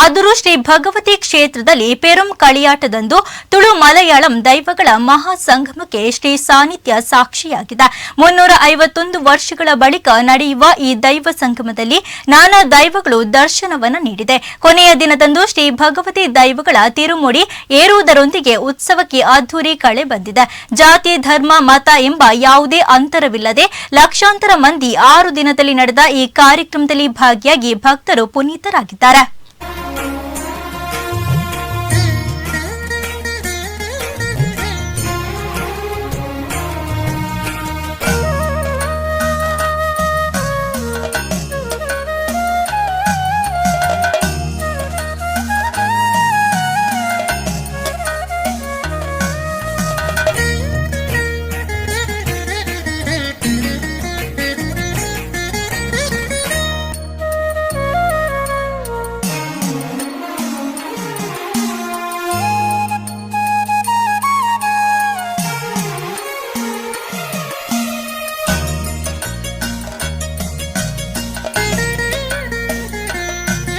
ಆದರೂ ಶ್ರೀ ಭಗವತಿ ಕ್ಷೇತ್ರದಲ್ಲಿ ಪೆರುಂ ಕಳಿಯಾಟದಂದು ತುಳು ಮಲಯಾಳಂ ದೈವಗಳ ಮಹಾ ಸಂಗಮಕ್ಕೆ ಶ್ರೀ ಸಾನ್ನಿಧ್ಯ ಸಾಕ್ಷಿಯಾಗಿದೆ. 351 ವರ್ಷಗಳ ಬಳಿಕ ನಡೆಯುವ ಈ ದೈವ ಸಂಗಮದಲ್ಲಿ ನಾನಾ ದೈವಗಳು ದರ್ಶನವನ್ನು ನೀಡಿದೆ. ಕೊನೆಯ ದಿನದಂದು ಶ್ರೀ ಭಗವತಿ ದೈವಗಳ ತಿರುಮುಡಿ ಏರುವುದರೊಂದಿಗೆ ಉತ್ಸವಕ್ಕೆ ಅದ್ದೂರಿ ಕಳೆ ಬಂದಿದೆ. ಜಾತಿ, ಧರ್ಮ, ಮತ ಎಂಬ ಯಾವುದೇ ಅಂತರವಿಲ್ಲದೆ ಲಕ್ಷಾಂತರ ಮಂದಿ 6 ದಿನದಲ್ಲಿ ನಡೆದ ಈ ಕಾರ್ಯಕ್ರಮದಲ್ಲಿ ಭಾಗಿಯಾಗಿ ಭಕ್ತರು ಪುನೀತರಾಗಿದ್ದಾರೆ.